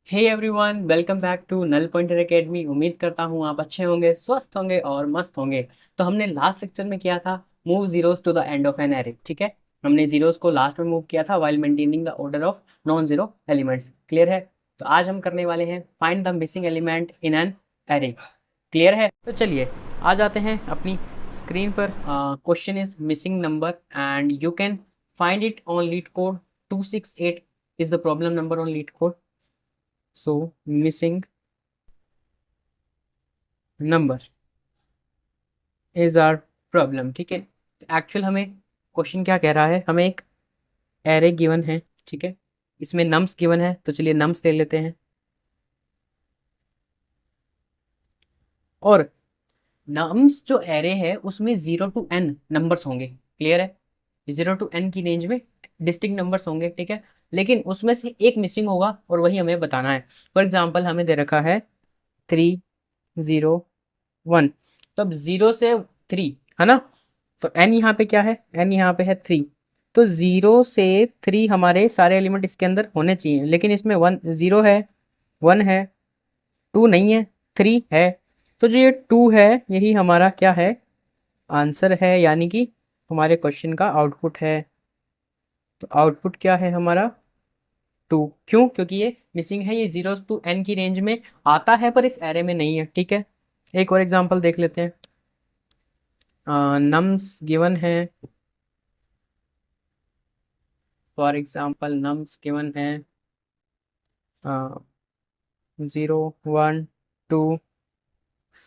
Hey everyone, welcome back to Null Pointer Academy. उम्मीद करता हूँ आप अच्छे होंगे, स्वस्थ होंगे और मस्त होंगे। तो हमने लास्ट लेक्चर में किया था move zeros to the end of an array. ठीक है, हमने जीरोस को लास्ट में मूव किया था while maintaining the order of non zero elements. Clear है? तो आज हम करने वाले हैं find the missing element in an array. Clear है? तो चलिए आ जाते हैं अपनी स्क्रीन पर। Question is missing number and you can find it on LeetCode 268 is the problem number on LeetCode. So missing number is our problem. ठीक है, एक्चुअल हमें क्वेश्चन क्या कह रहा है, हमें एक एरे गिवन है। ठीक है, इसमें नम्स गिवन है, तो चलिए नम्स ले लेते हैं। और नम्स जो एरे है उसमें 0 to n नंबर्स होंगे। क्लियर है? 0 to n की रेंज में डिस्टिंक्ट नंबर्स होंगे। ठीक है, लेकिन उसमें से एक मिसिंग होगा और वही हमें बताना है। फॉर एग्जाम्पल हमें दे रखा है 3 0 1। तो अब 0 से 3 है ना, तो n यहाँ पे क्या है, n यहाँ पे है 3। तो 0 से 3 हमारे सारे एलिमेंट इसके अंदर होने चाहिए, लेकिन इसमें 0 है, 1 है, 2 नहीं है, 3 है। तो जो ये 2 है यही हमारा क्या है, आंसर है, यानी कि हमारे क्वेश्चन का आउटपुट है। तो आउटपुट क्या है हमारा 2। क्यों? क्योंकि ये मिसिंग है, ये 0 to n की रेंज में आता है पर इस एरे में नहीं है। ठीक है, एक और एग्जांपल देख लेते हैं। नम्स गिवन है, फॉर एग्जाम्पल नम्स गिवन है 0 1 2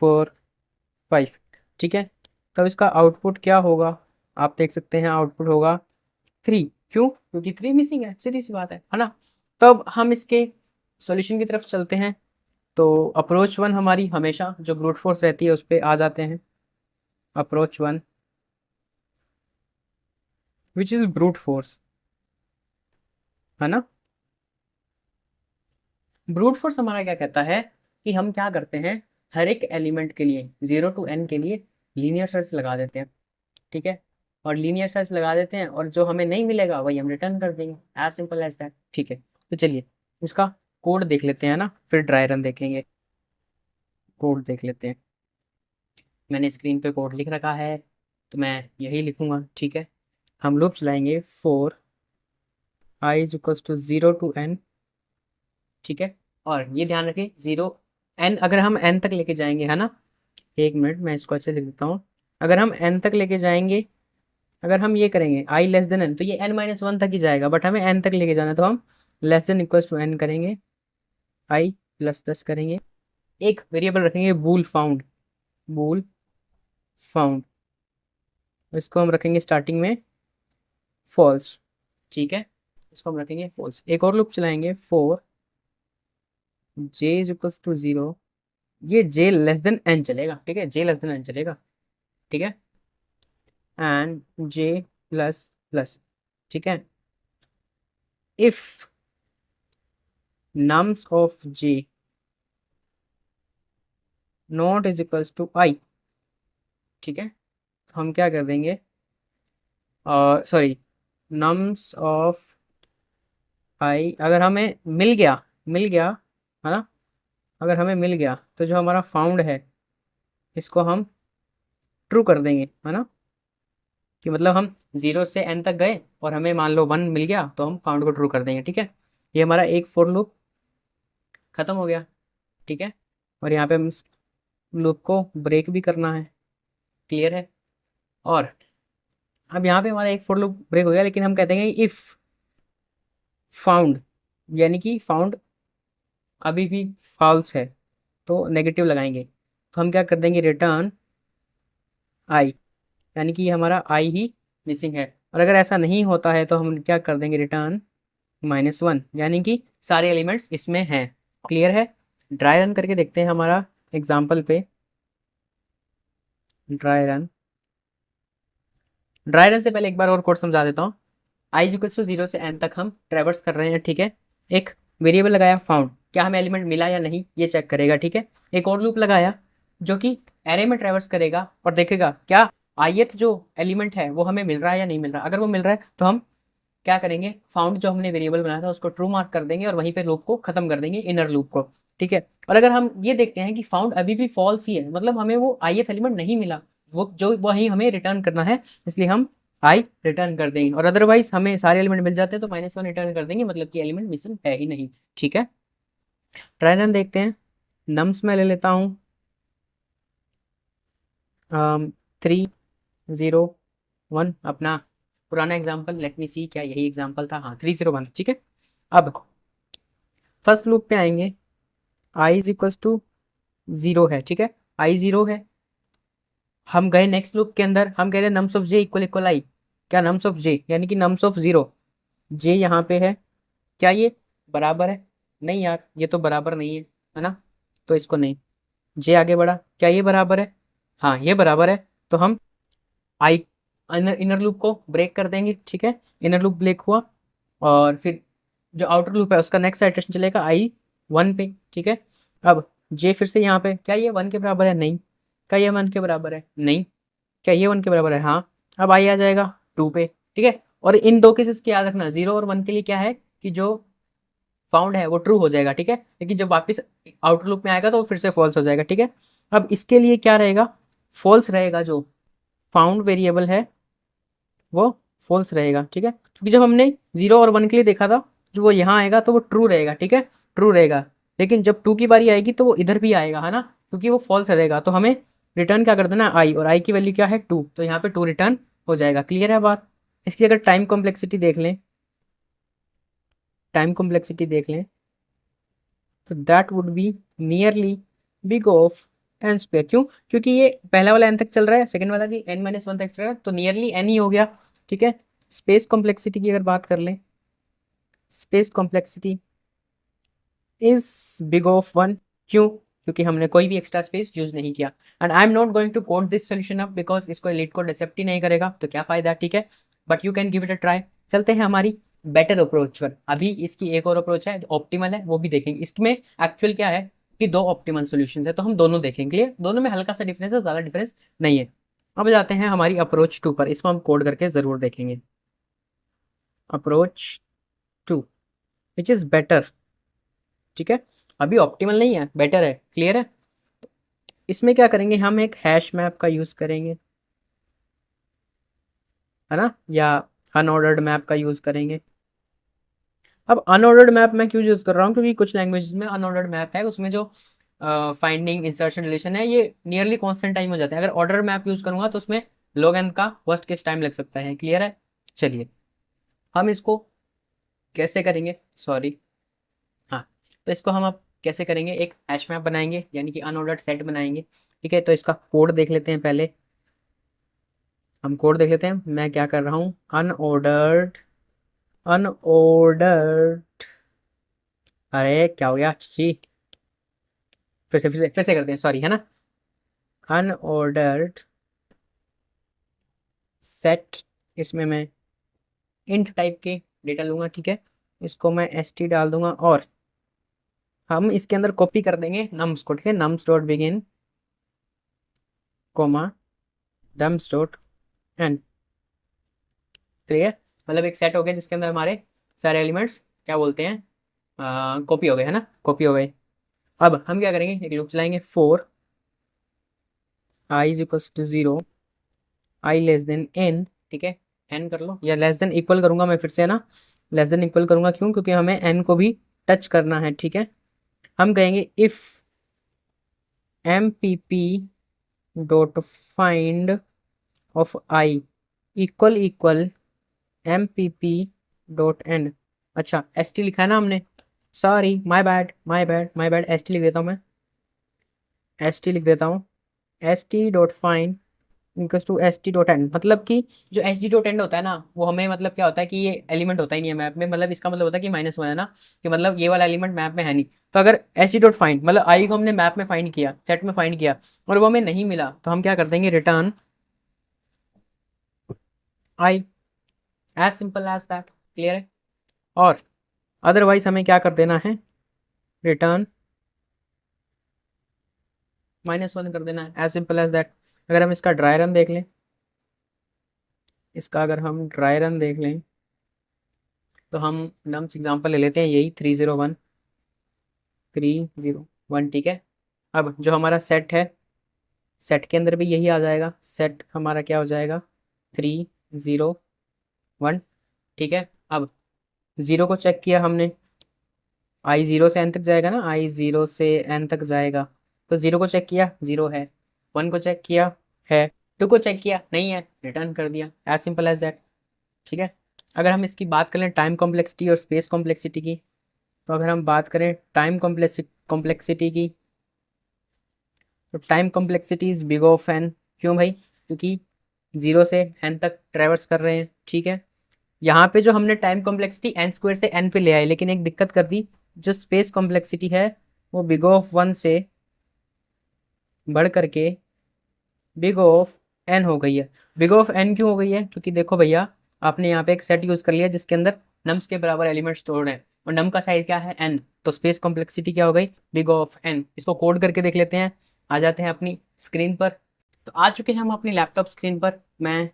4 5। ठीक है, तब इसका आउटपुट क्या होगा, आप देख सकते हैं आउटपुट होगा 3। क्यों? क्योंकि 3 मिसिंग है, सीधी सी बात है ना। तब हम इसके सॉल्यूशन की तरफ चलते हैं। तो अप्रोच 1 हमारी हमेशा जो ब्रूट फोर्स रहती है उस पर आ जाते हैं। Approach 1 which is brute force, है ना। ब्रूट फोर्स हमारा क्या कहता है कि हम क्या करते हैं, हर एक एलिमेंट के लिए 0 to n के लिए लीनियर सर्च लगा देते हैं। ठीक है, और लीनियर सर्च लगा देते हैं और जो हमें नहीं मिलेगा वही हम रिटर्न कर देंगे, एज सिंपल एज दैट। ठीक है, तो चलिए इसका कोड देख लेते हैं ना, फिर ड्राई रन देखेंगे। कोड देख लेते हैं। मैंने स्क्रीन पे कोड लिख रखा है तो मैं यही लिखूंगा। ठीक है, हम लूप चलाएंगे for i is equals to 0 to n। ठीक है, और ये ध्यान रखें 0 n अगर हम n तक लेके जाएंगे, है ना। एक मिनट मैं इसको अच्छे लिख देता हूँ। अगर हम n तक लेके जाएंगे, अगर हम ये करेंगे i लेस देन n, तो ये n-1 तक ही जाएगा, बट हमें n तक लेके जाना है तो हम less than equals to n करेंगे, i प्लस प्लस करेंगे, एक वेरिएबल रखेंगे बूल फाउंड। बूल फाउंड, इसको हम रखेंगे स्टार्टिंग में फॉल्स। ठीक है, इसको हम रखेंगे फॉल्स। एक और लूप चलाएंगे for j is equals to 0। ये j लेस देन n चलेगा। ठीक है, j लेस देन n चलेगा। ठीक है, एंड j प्लस प्लस। ठीक है, if nums of j not is equals to i। ठीक है, तो हम क्या कर देंगे, सॉरी, nums ऑफ i अगर हमें मिल गया है ना, अगर हमें मिल गया तो जो हमारा फाउंड है इसको हम ट्रू कर देंगे, है ना। कि मतलब हम 0 से n तक गए और हमें मान लो 1 मिल गया तो हम फाउंड को ट्रू कर देंगे। ठीक है, ये हमारा एक फॉर लूप खत्म हो गया। ठीक है, और यहाँ पे हम इस लूप को ब्रेक भी करना है। क्लियर है? और अब यहाँ पे हमारा एक फॉर लूप ब्रेक हो गया, लेकिन हम कहते हैं इफ फाउंड, यानी कि फाउंड अभी भी फॉल्स है तो नेगेटिव लगाएंगे। तो हम क्या कर देंगे, रिटर्न आई, यानी कि ये हमारा आई ही मिसिंग है। और अगर ऐसा नहीं होता है तो हम क्या कर देंगे, रिटर्न -1, यानी कि सारे एलिमेंट्स इसमें हैं। क्लियर है? ड्राई रन करके देखते हैं हमारा एग्जाम्पल पे। ड्राई रन से पहले एक बार और कोड समझा देता हूँ। आई इक्वल्स टू 0 से n तक हम ट्रेवर्स कर रहे हैं। ठीक है, एक वेरिएबल लगाया फाउंड, क्या हमें एलिमेंट मिला या नहीं ये चेक करेगा। ठीक है, एक और लूप लगाया जो कि एरे में ट्रेवर्स करेगा और देखेगा क्या ith जो एलिमेंट है वो हमें मिल रहा है या नहीं मिल रहा। अगर वो मिल रहा है तो हम क्या करेंगे, फाउंड जो हमने वेरिएबल बनाया था उसको ट्रू मार्क कर देंगे और वहीं पे लूप को खत्म कर देंगे, इनर लूप को। ठीक है, और अगर हम ये देखते हैं कि फाउंड अभी भी फॉल्स ही है, मतलब हमें वो ith एलिमेंट नहीं मिला, वो जो वही हमें रिटर्न करना है, इसलिए हम आई रिटर्न कर देंगे। और अदरवाइज हमें सारे एलिमेंट मिल जाते हैं तो -1 रिटर्न कर देंगे, मतलब कि एलिमेंट मिसिंग है ही नहीं। ठीक है, ट्राई रन देखते हैं। नम्स में ले लेता हूँ 3 0 1, अपना पुराना एग्जाम्पल, लेट मी सी क्या यही एग्जाम्पल था, हाँ 3 0 1। ठीक है, अब फर्स्ट लूप पे आएंगे, आई इज इक्वल्स टू 0 है। ठीक है, आई 0 है। हम गए नेक्स्ट लूप के अंदर, हम कह रहे हैं nums of J equal equal I, क्या नम्स ऑफ जे यानी कि नम्स ऑफ 0, जे यहाँ पे है, क्या ये बराबर है? नहीं यार, ये तो बराबर नहीं है ना, तो इसको नहीं। जे आगे बढ़ा, क्या ये बराबर है? हाँ ये बराबर है, तो हम आई इनर लूप को ब्रेक कर देंगे। ठीक है, इनर लूप ब्रेक हुआ, और फिर जो आउटर लूप है उसका नेक्स्ट इटरेशन चलेगा आई 1 पे। ठीक है, अब जे फिर से यहाँ पे, क्या ये 1 के बराबर है? नहीं। क्या ये 1 के बराबर है? नहीं। क्या ये 1 के बराबर है? हाँ। अब आई आ जाएगा 2 पे। ठीक है, और इन दो केसेस की याद रखना, 0 और 1 के लिए क्या है कि जो फाउंड है वो ट्रू हो जाएगा। ठीक है, लेकिन जब वापस आउटर लूप में आएगा तो वो फिर से फॉल्स हो जाएगा। ठीक है, अब इसके लिए क्या रहेगा, फॉल्स रहेगा, जो फाउंड वेरिएबल है वो फॉल्स रहेगा। ठीक है, क्योंकि जब हमने 0 और 1 के लिए देखा था, जो वो यहाँ आएगा तो वो ट्रू रहेगा। ठीक है, ट्रू रहेगा, लेकिन जब 2 की बारी आएगी तो वो इधर भी आएगा, है ना, क्योंकि वो फॉल्स रहेगा। तो हमें रिटर्न क्या कर देना, आई, और आई की वैल्यू क्या है 2, तो यहाँ पे 2 रिटर्न हो जाएगा। क्लियर है बात? इसकी अगर टाइम कॉम्प्लेक्सिटी देख लें, टाइम कॉम्प्लेक्सिटी देख लें, तो that would be nearly big of n square. क्यों? क्योंकि ये पहला वाला एन तक चल रहा है, सेकंड वाला भी n-1 तक चल रहा है, तो नियरली एन ही हो गया। ठीक है, स्पेस कॉम्प्लेक्सिटी की अगर बात कर लें, space complexity is big of 1। क्यों? क्योंकि हमने कोई भी एक्स्ट्रा स्पेस यूज नहीं किया। And I am not going to code this solution up because इसको लीड कोड एक्सेप्ट ही नहीं करेगा, तो क्या फायदा। ठीक है, but you can give it a try. चलते हैं हमारी बेटर अप्रोच पर। अभी इसकी एक और अप्रोच है जो ऑप्टिमल है, वो भी देखेंगे। इसमें एक्चुअल क्या है कि दो ऑप्टिमल सॉल्यूशंस है, तो हम दोनों देखेंगे। क्लियर? दोनों में हल्का सा डिफरेंस है, ज़्यादा डिफरेंस नहीं है। अब जाते हैं हमारी अप्रोच 2 पर, इसको हम कोड करके ज़रूर देखेंगे। Approach 2 which is better. ठीक है, अभी ऑप्टिमल नहीं है, बेटर है। क्लियर है? इसमें क्या करेंगे, हम एक हैश मैप का यूज़ करेंगे, है ना, या अनऑर्डर्ड मैप का यूज़ करेंगे। अब अनऑर्डर्ड मैप मैं क्यों यूज़ कर रहा हूँ, क्योंकि कुछ लैंग्वेजेस में अनऑर्डर्ड मैप है, उसमें जो फाइंडिंग इंसर्शन रिलेशन है ये नियरली कांस्टेंट टाइम हो जाता है। अगर ऑर्डर मैप यूज़ करूँगा तो उसमें log n का वर्स्ट केस टाइम लग सकता है। क्लियर है? चलिए, हम इसको कैसे करेंगे, सॉरी, हाँ, तो इसको हम अब कैसे करेंगे, एक हैश मैप बनाएंगे, यानी कि अनऑर्डर्ड सेट बनाएंगे। ठीक है, तो इसका कोड देख लेते हैं पहले। हम कोड देख लेते हैं, मैं क्या कर रहा हूँ, अनऑर्डर्ड, अनऑर्डर्ड, अरे क्या हो गया, छी, फिर से करते हैं, सॉरी, है ना, अनऑर्डर्ड सेट। इसमें मैं इंट टाइप के डेटा लूँगा। ठीक है, इसको मैं st डाल दूंगा, और हम इसके अंदर कॉपी कर देंगे नम्स को। ठीक है, nums dot begin comma nums dot end. Clear? मतलब एक सेट हो गया जिसके अंदर हमारे सारे एलिमेंट्स क्या बोलते हैं, कॉपी हो गए, है ना, कॉपी हो गए। अब हम क्या करेंगे, एक लूप चलाएंगे, for i is equals to 0, i less than n। ठीक है, n कर लो, या लेस देन इक्वल करूंगा मैं फिर से, है ना, लेस देन इक्वल करूंगा। क्यों? क्योंकि हमें n को भी टच करना है। ठीक है, हम कहेंगे if M P P dot find of i equal equal M P P dot end. अच्छा, एस टी लिखा है ना हमने, sorry, my bad my bad my bad, S T लिख देता हूँ मैं, एस टी लिख देता हूँ, S T dot find equals to S T dot end. मतलब कि जो एस टी डॉट एंड होता है ना, वो हमें मतलब क्या होता है कि ये एलिमेंट होता ही नहीं है मैप में, मतलब इसका मतलब होता है कि -1 है ना, कि मतलब ये वाला एलिमेंट मैप में है नहीं। तो अगर एस टी डॉट फाइंड मतलब आई को हमने मैप में फाइंड किया, सेट में फाइंड किया, और वो हमें नहीं मिला, तो हम क्या कर देंगे, return i, as simple as that. Clear है? और अदरवाइज हमें क्या कर देना है, रिटर्न -1 कर देना है, एज सिंपल एज दैट। अगर हम इसका ड्राई रन देख लें, इसका अगर हम ड्राई रन देख लें, तो हम नम्स एग्जांपल ले लेते हैं, यही 301 301, ठीक है। अब जो हमारा सेट है, सेट के अंदर भी यही आ जाएगा, सेट हमारा क्या हो जाएगा 301, ठीक है। अब ज़ीरो को चेक किया हमने, आई ज़ीरो से एन तक जाएगा ना, आई ज़ीरो से एन तक जाएगा, तो ज़ीरो को चेक किया ज़ीरो है, वन को चेक किया है, टू को चेक किया नहीं है, रिटर्न कर दिया, एज सिंपल एज दैट, ठीक है। अगर हम इसकी बात करें टाइम कॉम्प्लेक्सिटी और स्पेस कॉम्प्लेक्सिटी की, तो अगर हम बात करें टाइम कॉम्प्लेक्सिटी की, तो time complexity is big of N, क्यों भाई, क्योंकि जीरो से एन तक ट्रेवर्स कर रहे हैं, ठीक है। यहाँ पे जो हमने टाइम कॉम्प्लेक्सिटी एन स्क्वायर से एन पे ले आए, लेकिन एक दिक्कत कर दी, जो स्पेस कॉम्प्लेक्सिटी है वो बिग ऑफ वन से बढ़ करके बिग ऑफ एन हो गई है। बिग ऑफ एन क्यों हो गई है, क्योंकि देखो भैया, आपने यहाँ पे एक सेट यूज कर लिया जिसके अंदर नम्स के बराबर एलिमेंट्स स्टोर्ड हैं, और नम का साइज क्या है एन, तो स्पेस कॉम्प्लेक्सिटी क्या हो गई बिग ऑफ एन। इसको कोड करके देख लेते हैं, आ जाते हैं अपनी स्क्रीन पर। तो आ चुके हैं हम अपनी लैपटॉप स्क्रीन पर। मैं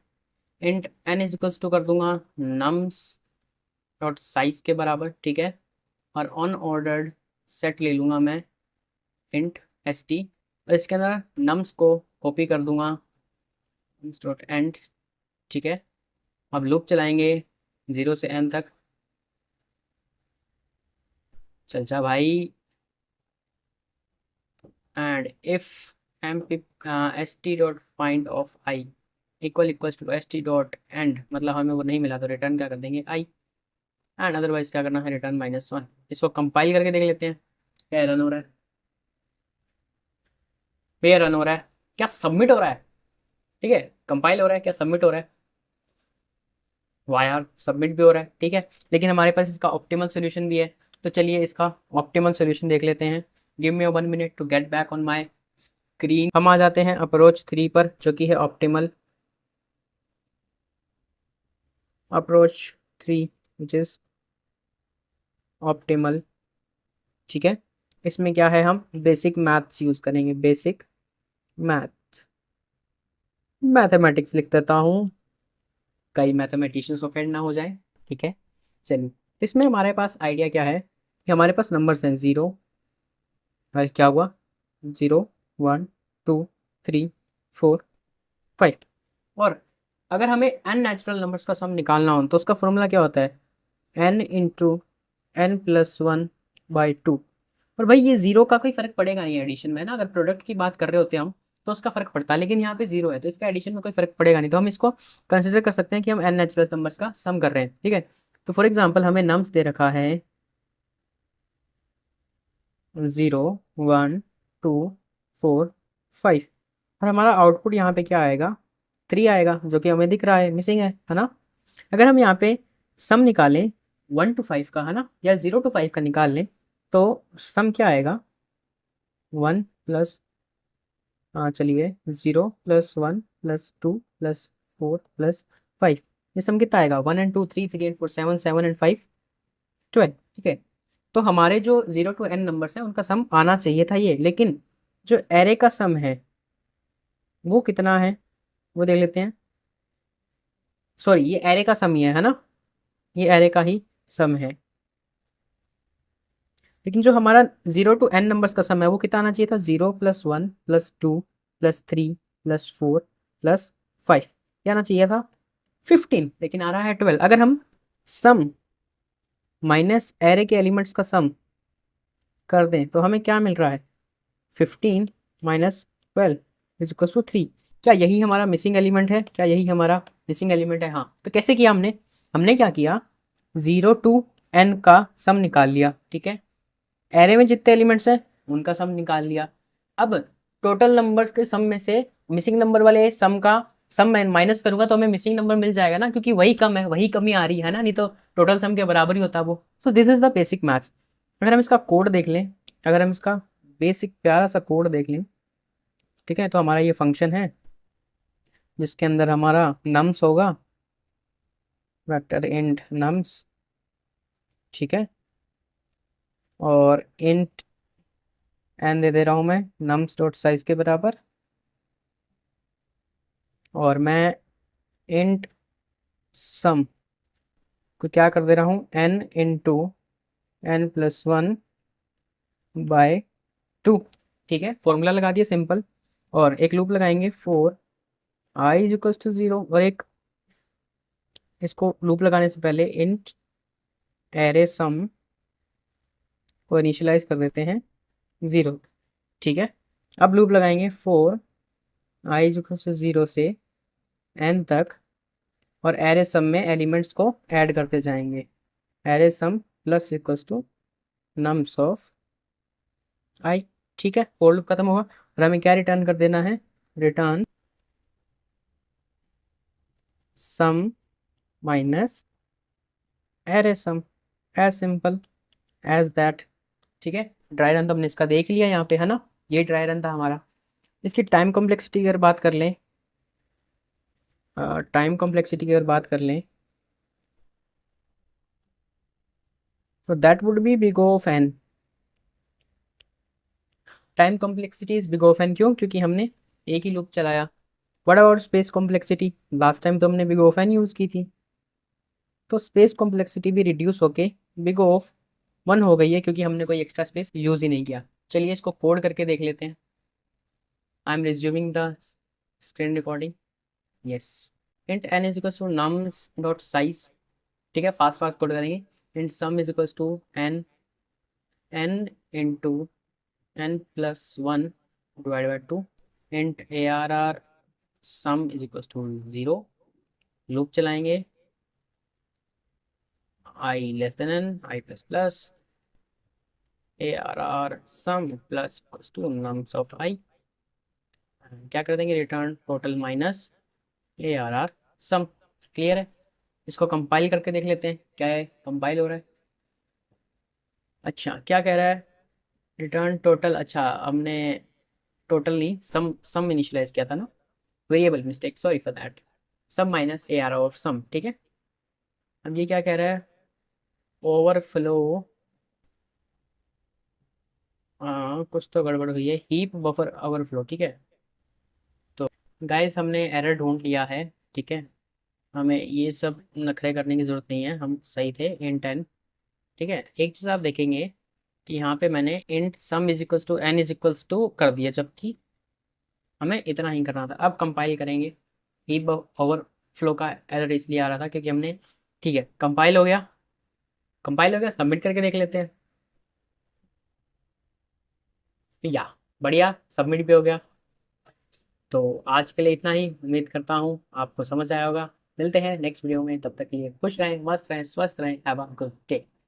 int n is equals to कर दूंगा नम्स डॉट साइज के बराबर, ठीक है, और ऑन ऑर्डर्ड सेट ले लूँगा मैं इंट एस टी, और इसके अंदर नम्स को कॉपी कर दूंगा नम्स डॉट एंड, ठीक है। अब लूप चलाएंगे जीरो से एन तक, चल जा भाई, and if M P S T dot find of I equals to S T dot end, मतलब हमें वो नहीं मिला तो रिटर्न क्या कर देंगे आई, एंड अदरवाइज क्या करना है रिटर्न -1। इसको कंपाइल करके देख लेते हैं क्या रन हो रहा है, पे रन हो रहा है, क्या सबमिट हो रहा है, ठीक है, कंपाइल हो रहा है, क्या सबमिट हो रहा है, वाह यार सबमिट भी हो रहा है, ठीक है। लेकिन हमारे पास इसका ऑप्टिमल सोल्यूशन भी है, तो चलिए इसका ऑप्टिमल सोल्यूशन देख लेते हैं। Give me 1 minute to get back on my screen. हम आ जाते हैं अप्रोच 3 पर, जो कि है optimal approach 3, which is optimal, ठीक है। इसमें क्या है, हम बेसिक मैथ्स यूज करेंगे, बेसिक मैथ, मैथमेटिक्स लिख देता हूँ, कई मैथमेटिशियंस ऑफेंड ना हो जाए, ठीक है। चलिए, तो इसमें हमारे पास आइडिया क्या है कि हमारे पास नंबर्स हैं ज़ीरो, और क्या हुआ 0 1 2 3 4 5, और अगर हमें एन नेचुरल नंबर्स का सम निकालना हो तो उसका फॉर्मूला क्या होता है, N into N plus one by two. और भाई ये जीरो का कोई फर्क पड़ेगा नहीं एडिशन में ना, अगर प्रोडक्ट की बात कर रहे होते हैं हम तो उसका फर्क पड़ता है, लेकिन यहाँ पे जीरो है तो इसका एडिशन में कोई फर्क पड़ेगा नहीं, तो हम इसको कंसिडर कर सकते हैं कि हम एन नेचुरल नंबर्स का सम कर रहे हैं, ठीक है। तो फॉर एग्जाम्पल हमें नम्स दे रखा है 0 1 2 4 5, और हमारा आउटपुट यहाँ पे क्या आएगा 3 आएगा, जो कि हमें दिख रहा है मिसिंग है ना। अगर हम यहाँ पे सम निकालें 1 to 5 का, है ना, या 0 to 5 का निकाल लें, तो सम क्या आएगा 1 प्लस, हाँ चलिए 0 + 1 + 2 + 4 + 5, ये सम कितना आएगा 1 and 2 3 3 8 4 7 7 and 5 12, ठीक है। तो हमारे जो 0 to n नंबर्स हैं उनका सम आना चाहिए था ये, लेकिन जो एरे का सम है वो कितना है वो देख लेते हैं। सॉरी, ये एरे का सम ही है ना, ये एरे का ही सम है, लेकिन जो हमारा 0 to n नंबर्स का सम है वो कितना आना चाहिए था 0 + 1 + 2 + 3 + 4 + 5, क्या आना चाहिए था 15, लेकिन आ रहा है 12। अगर हम सम माइनस एरे के एलिमेंट्स का सम कर दें तो हमें क्या मिल रहा है 15 - 12 = 3। क्या यही हमारा मिसिंग एलिमेंट है, क्या यही हमारा मिसिंग एलिमेंट है, हाँ। तो कैसे किया हमने, हमने क्या किया 0 to n का सम निकाल लिया, ठीक है, एरे में जितने एलिमेंट्स हैं उनका सम निकाल लिया। अब टोटल नंबर्स के सम में से मिसिंग नंबर वाले सम का सम मैं माइनस करूंगा तो हमें मिसिंग नंबर मिल जाएगा ना, क्योंकि वही कम है, वही कमी आ रही है ना, नहीं तो टोटल सम के बराबर ही होता वो। So this is the basic maths. अगर हम इसका कोड देख लें, अगर हम इसका बेसिक प्यारा सा कोड देख लें, ठीक है, तो हमारा ये फंक्शन है जिसके अंदर हमारा नम्स होगा, वेक्टर इंट नम्स, ठीक है, और इंट एन दे रहा हूँ मैं नम्स डॉट साइज के बराबर, और मैं इंट सम को क्या कर दे रहा हूँ, n into N plus one by two. ठीक है, फॉर्मूला लगा दिया सिंपल, और एक लूप लगाएंगे for I is equals to zero, और एक इसको लूप लगाने से पहले इंट एरे सम को इनिशियलाइज कर देते हैं ज़ीरो। ठीक है, अब लूप लगाएंगे for I is equals to zero से एन तक, और एरे सम में एलिमेंट्स को ऐड करते जाएंगे, arr sum plus equals to nums of I. ठीक है, फोर लूप खत्म होगा, और हमें क्या रिटर्न कर देना है, return sum minus array sum, as simple as that. ठीक है, ड्राई रन तो हमने इसका देख लिया यहाँ पे, है ना, ये ड्राई रन था हमारा। इसकी टाइम कॉम्प्लेक्सिटी की अगर बात कर लें, टाइम कॉम्प्लेक्सिटी की अगर बात कर लें, तो that would be big of N. Time complexity is big of N, क्यों, क्योंकि हमने एक ही लूप चलाया। What about space complexity, last time तो हमने बिग ऑफ एन यूज़ की थी, तो स्पेस कॉम्प्लेक्सिटी भी रिड्यूस होके बिग ऑफ वन हो गई है, क्योंकि हमने कोई एक्स्ट्रा स्पेस यूज़ ही नहीं किया। चलिए इसको कोड करके देख लेते हैं। I am resuming the screen recording. Yes, int n is equals to nums dot size. ठीक है, फास्ट फास्ट कोड करेंगे। Int sum is equals to n, n into N plus one divide by two. Int A R R sum is equals to zero. Loop चलाएंगे, I less than n, I plus plus, A R R sum plus equals to nums of I. क्या कर देंगे, return total minus A R R sum. Clear है, इसको compile करके देख लेते हैं क्या है, कंपाइल हो रहा है। अच्छा, क्या कह रहा है, रिटर्न टोटल। अच्छा, हमने टोटल नहीं, सम इनिशियलाइज किया था ना, variable mistake, sorry for that. Sum minus A R of sum. ठीक है, अब ये क्या कह रहा है, ओवरफ्लो, कुछ तो गड़बड़ हुई है, हीप बफर ओवरफ्लो। ठीक है, तो गाइस हमने एरर ढूंढ लिया है। ठीक है, हमें ये सब नखरे करने की ज़रूरत नहीं है, हम सही थे इन 10। ठीक है, एक चीज़ आप देखेंगे कि यहाँ पे मैंने int sum is equals to N is equals to कर दिया, जबकि हमें इतना ही करना था। अब कंपाइल करेंगे, हीप ओवरफ्लो का एरर इसलिए आ रहा था क्योंकि हमने, ठीक है, कंपाइल हो गया, कंपाइल हो गया, सबमिट करके देख लेते हैं। या बढ़िया, सबमिट भी हो गया। तो आज के लिए इतना ही, उम्मीद करता हूँ आपको समझ आया होगा। मिलते हैं नेक्स्ट वीडियो में, तब तक के लिए खुश रहें, मस्त रहें, स्वस्थ रहें। Have a good day.